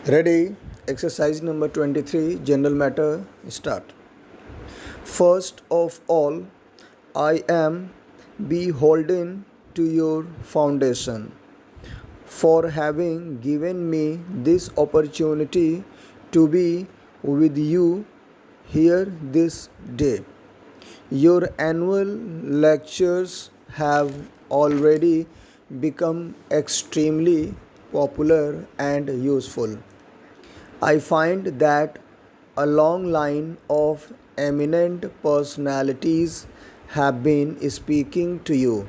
Ready? Exercise number 23, General Matter, start. First of all, I am beholden to your foundation for having given me this opportunity to be with you here this day. Your annual lectures have already become extremely popular and useful. I find that a long line of eminent personalities have been speaking to you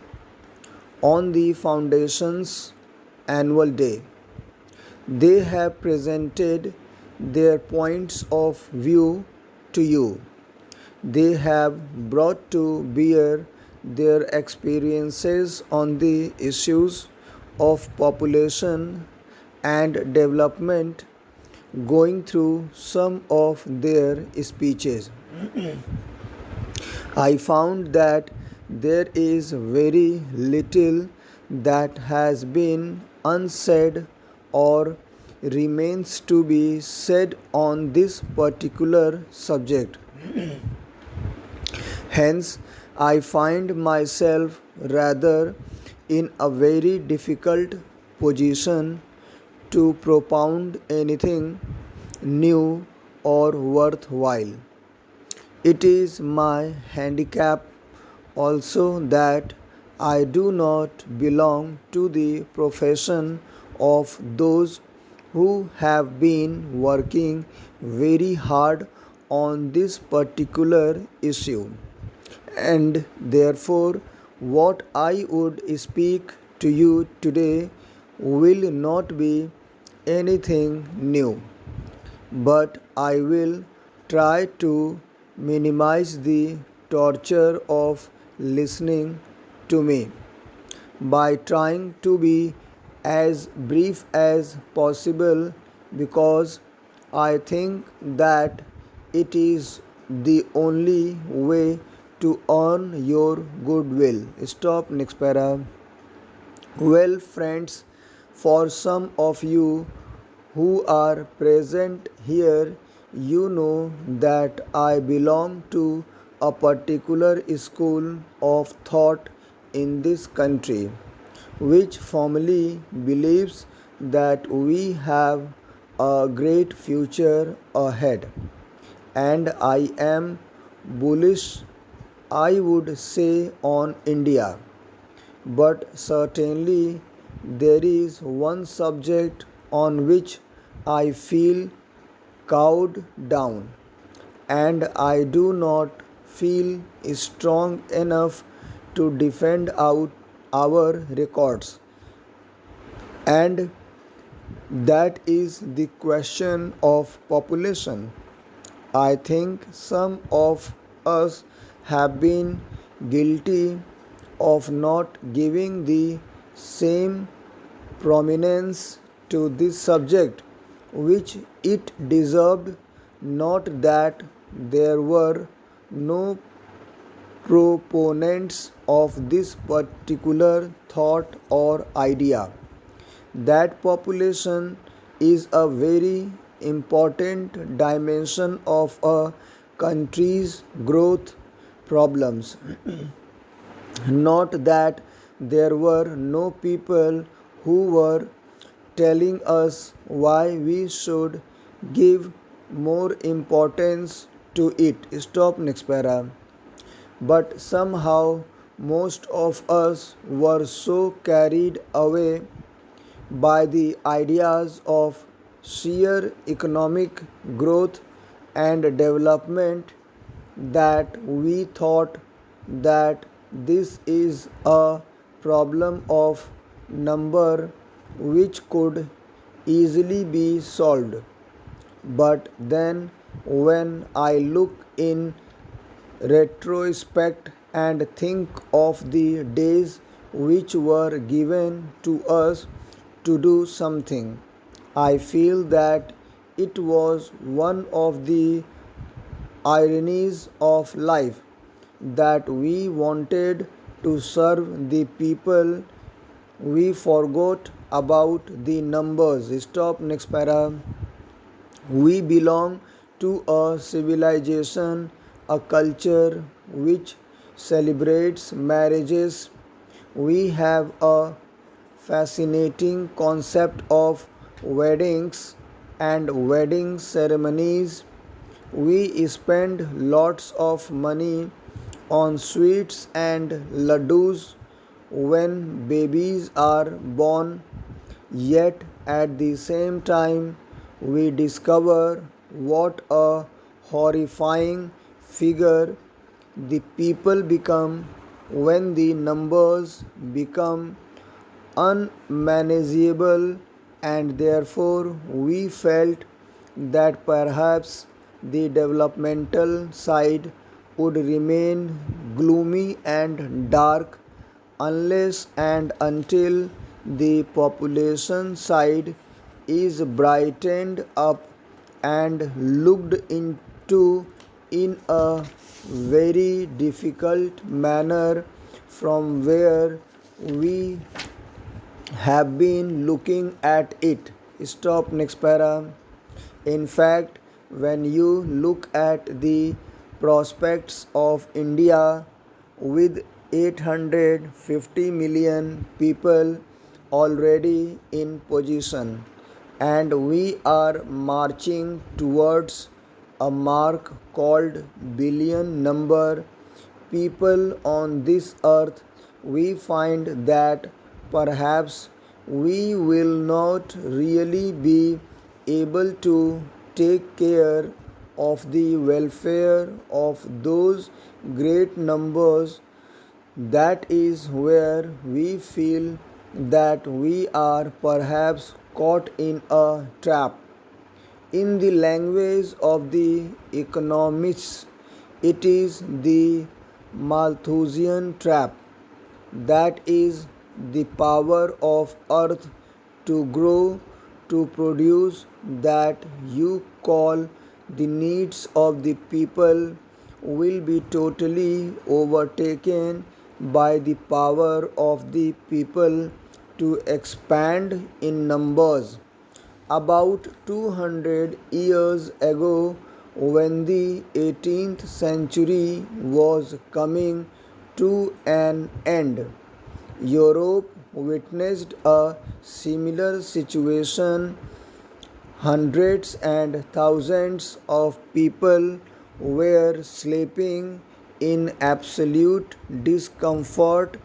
on the Foundation's annual day. They have presented their points of view to you. They have brought to bear their experiences on the issues of population and development, going through some of their speeches. I found that there is very little that has been unsaid or remains to be said on this particular subject. Hence, I find myself rather in a very difficult position to propound anything new or worthwhile. It is my handicap also that I do not belong to the profession of those who have been working very hard on this particular issue, and therefore what I would speak to you today will not be anything new, but I will try to minimize the torture of listening to me by trying to be as brief as possible, because I think that it is the only way to earn your goodwill. Stop, next para. Well, friends, for some of you who are present here, you know that I belong to a particular school of thought in this country, which firmly believes that we have a great future ahead. And I am bullish, I would say, on India. But certainly there is one subject on which I feel cowed down, and I do not feel strong enough to defend out our records, and that is the question of population. I think some of us have been guilty of not giving the same prominence to this subject which it deserved. Not that there were no proponents of this particular thought or idea. That population is a very important dimension of a country's growth problems. Not that there were no people who were telling us why we should give more importance to it. Stop, next para. But somehow most of us were so carried away by the ideas of sheer economic growth and development that we thought that this is a problem of number which could easily be solved. But then, when I look in retrospect and think of the days which were given to us to do something, I feel that it was one of the ironies of life that we wanted to serve the people, we forgot about the numbers. Stop, next para. We belong to a civilization, a culture which celebrates marriages. We have a fascinating concept of weddings and wedding ceremonies. We spend lots of money on sweets and laddus when babies are born, yet at the same time we discover what a horrifying figure the people become when the numbers become unmanageable, and therefore we felt that perhaps the developmental side would remain gloomy and dark unless and until the population side is brightened up and looked into in a very difficult manner from where we have been looking at it. Stop, next para. In fact, when you look at the prospects of India with 850 million people already in position, and we are marching towards a mark called billion number people on this earth, we find that perhaps we will not really be able to take care of the welfare of those great numbers. That is where we feel that we are perhaps caught in a trap. In the language of the economists, it is the Malthusian trap. That is the power of earth to grow, to produce, that you call the needs of the people will be totally overtaken by the power of the people to expand in numbers. About 200 years ago, when the 18th century was coming to an end, Europe witnessed a similar situation. Hundreds and thousands of people were sleeping in absolute discomfort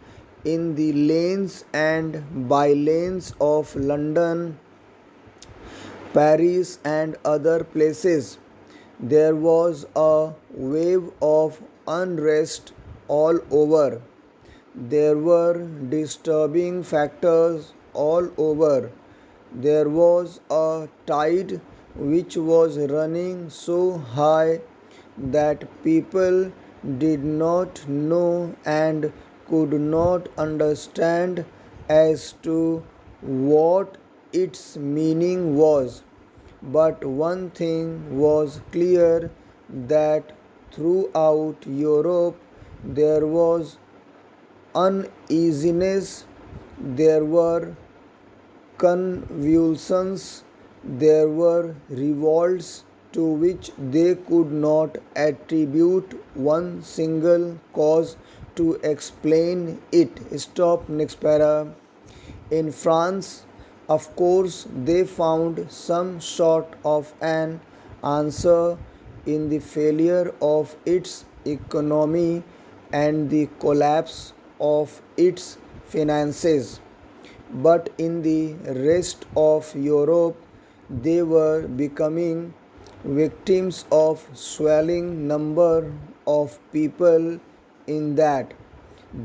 in the lanes and bylanes of London, Paris, and other places. There was a wave of unrest all over. There were disturbing factors all over. There was a tide which was running so high that people did not know and could not understand as to what its meaning was. But one thing was clear, that throughout Europe there was uneasiness, there were convulsions, there were revolts to which they could not attribute one single cause to explain it. Stop, next para. In France, of course, they found some sort of an answer in the failure of its economy and the collapse of its finances. But in the rest of Europe, they were becoming victims of swelling number of people in that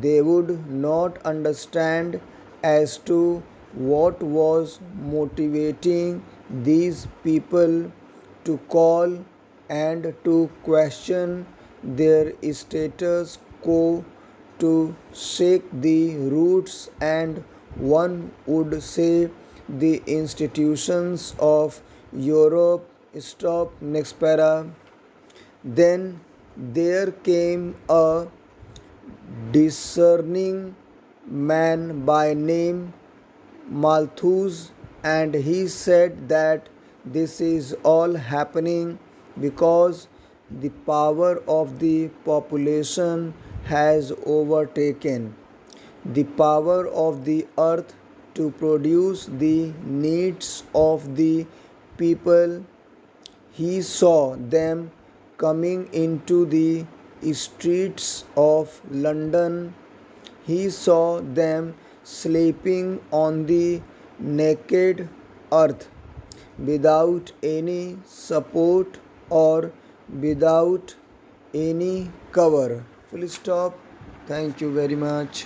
they would not understand as to what was motivating these people to call and to question their status quo, to shake the roots, and one would say the institutions of Europe. Stop, next para. Then there came a discerning man by name Malthus, and he said that This is all happening because the power of the population has overtaken the power of the earth to produce the needs of the people. He saw them coming into the streets of London. He saw them sleeping on the naked earth without any support or without any cover. Full stop. Thank you very much.